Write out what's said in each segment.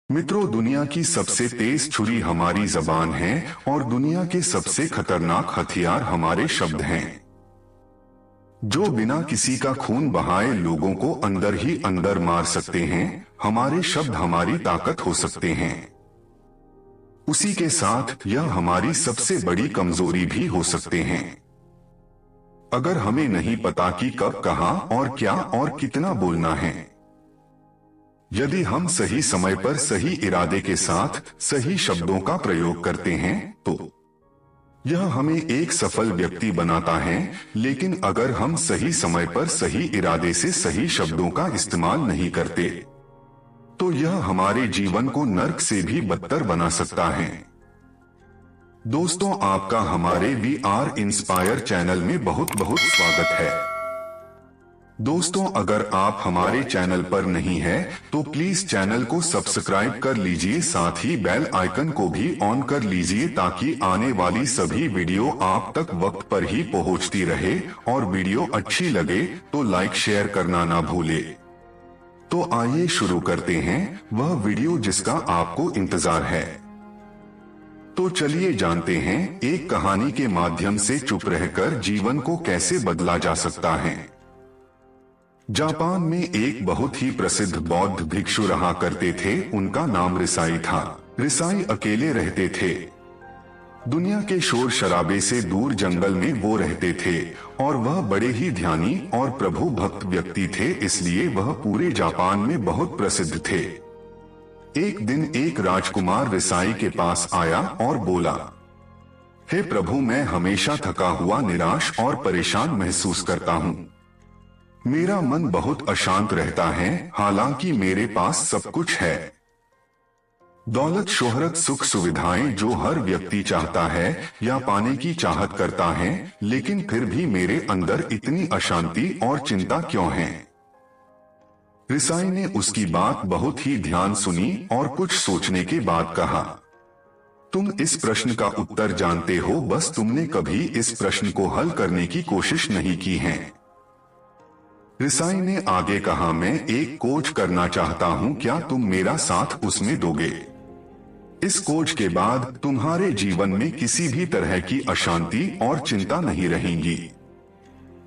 मित्रों, दुनिया की सबसे तेज छुरी हमारी जबान है और दुनिया के सबसे खतरनाक हथियार हमारे शब्द हैं, जो बिना किसी का खून बहाए लोगों को अंदर ही अंदर मार सकते हैं। हमारे शब्द हमारी ताकत हो सकते हैं, उसी के साथ यह हमारी सबसे बड़ी कमजोरी भी हो सकते हैं। अगर हमें नहीं पता कि कब, कहां और क्या और कितना बोलना है, यदि हम सही समय पर सही इरादे के साथ सही शब्दों का प्रयोग करते हैं तो यह हमें एक सफल व्यक्ति बनाता है। लेकिन अगर हम सही समय पर सही इरादे से सही शब्दों का इस्तेमाल नहीं करते तो यह हमारे जीवन को नर्क से भी बदतर बना सकता है। दोस्तों, आपका हमारे VR इंस्पायर चैनल में बहुत बहुत स्वागत है। दोस्तों, अगर आप हमारे चैनल पर नहीं हैं, तो प्लीज चैनल को सब्सक्राइब कर लीजिए, साथ ही बेल आइकन को भी ऑन कर लीजिए ताकि आने वाली सभी वीडियो आप तक वक्त पर ही पहुंचती रहे। और वीडियो अच्छी लगे तो लाइक शेयर करना ना भूले। तो आइए शुरू करते हैं वह वीडियो जिसका आपको इंतजार है। तो चलिए जानते हैं एक कहानी के माध्यम से चुप रहकर जीवन को कैसे बदला जा सकता है। जापान में एक बहुत ही प्रसिद्ध बौद्ध भिक्षु रहा करते थे। उनका नाम रिसाई था। रिसाई अकेले रहते थे। दुनिया के शोर शराबे से दूर जंगल में वो रहते थे और वह बड़े ही ध्यानी और प्रभु भक्त व्यक्ति थे, इसलिए वह पूरे जापान में बहुत प्रसिद्ध थे। एक दिन एक राजकुमार रिसाई के पास आया और बोला, हे प्रभु, मैं हमेशा थका हुआ, निराश और परेशान महसूस करता हूँ। मेरा मन बहुत अशांत रहता है, हालांकि मेरे पास सब कुछ है, दौलत, शोहरत, सुख सुविधाएं जो हर व्यक्ति चाहता है या पाने की चाहत करता है, लेकिन फिर भी मेरे अंदर इतनी अशांति और चिंता क्यों है। रिसाई ने उसकी बात बहुत ही ध्यान सुनी और कुछ सोचने के बाद कहा, तुम इस प्रश्न का उत्तर जानते हो, बस तुमने कभी इस प्रश्न को हल करने की कोशिश नहीं की है। रिसाई ने आगे कहा, मैं एक खोज करना चाहता हूँ, क्या तुम मेरा साथ उसमें दोगे। इस खोज के बाद तुम्हारे जीवन में किसी भी तरह की अशांति और चिंता नहीं रहेंगी।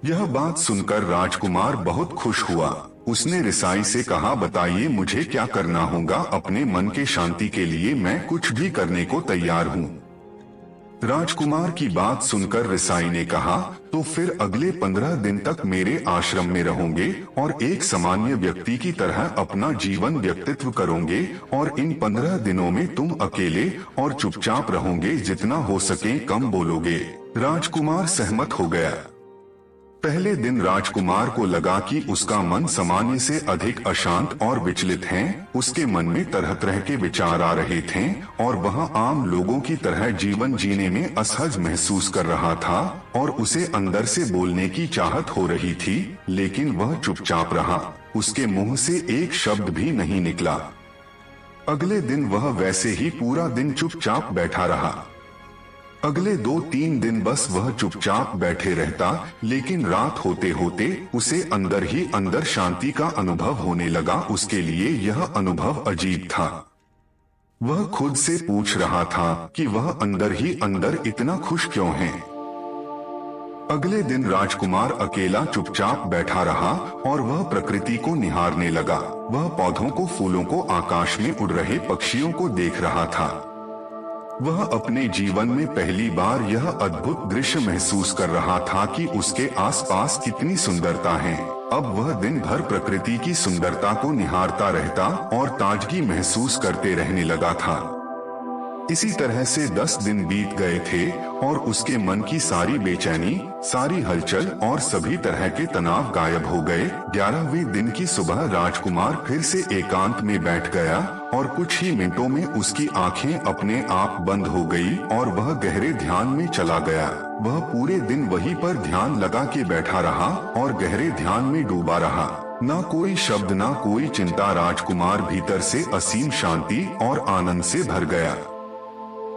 यह बात सुनकर राजकुमार बहुत खुश हुआ। उसने रिसाई से कहा, बताइए मुझे क्या करना होगा, अपने मन के शांति के लिए मैं कुछ भी करने को तैयार हूँ। राजकुमार की बात सुनकर रिसाई ने कहा, तो फिर अगले 15 दिन तक मेरे आश्रम में रहोगे और एक सामान्य व्यक्ति की तरह अपना जीवन व्यक्तित्व करोगे, और इन 15 दिनों में तुम अकेले और चुपचाप रहोगे, जितना हो सके कम बोलोगे। राजकुमार सहमत हो गया। पहले दिन राजकुमार को लगा कि उसका मन सामान्य से अधिक अशांत और विचलित है। उसके मन में तरह तरह के विचार आ रहे थे और वह आम लोगों की तरह जीवन जीने में असहज महसूस कर रहा था और उसे अंदर से बोलने की चाहत हो रही थी, लेकिन वह चुपचाप रहा। उसके मुंह से एक शब्द भी नहीं निकला। अगले दिन वह वैसे ही पूरा दिन चुपचाप बैठा रहा। अगले 2-3 दिन बस वह चुपचाप बैठे रहता, लेकिन रात होते होते उसे अंदर ही अंदर शांति का अनुभव होने लगा। उसके लिए यह अनुभव अजीब था। वह खुद से पूछ रहा था कि वह अंदर ही अंदर इतना खुश क्यों है। अगले दिन राजकुमार अकेला चुपचाप बैठा रहा और वह प्रकृति को निहारने लगा। वह पौधों को, फूलों को, आकाश में उड़ रहे पक्षियों को देख रहा था। वह अपने जीवन में पहली बार यह अद्भुत दृश्य महसूस कर रहा था कि उसके आसपास कितनी सुंदरता है। अब वह दिन भर प्रकृति की सुंदरता को निहारता रहता और ताजगी महसूस करते रहने लगा था। इसी तरह से 10 दिन बीत गए थे और उसके मन की सारी बेचैनी, सारी हलचल और सभी तरह के तनाव गायब हो गए। 11वें दिन की सुबह राजकुमार फिर से एकांत में बैठ गया और कुछ ही मिनटों में उसकी आंखें अपने आप बंद हो गई और वह गहरे ध्यान में चला गया। वह पूरे दिन वहीं पर ध्यान लगा के बैठा रहा और गहरे ध्यान में डूबा रहा। ना कोई शब्द, ना कोई चिंता। राजकुमार भीतर से असीम शांति और आनंद से भर गया।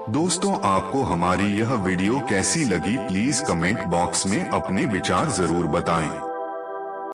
दोस्तों, आपको हमारी यह वीडियो कैसी लगी, प्लीज कमेंट बॉक्स में अपने विचार जरूर बताएं।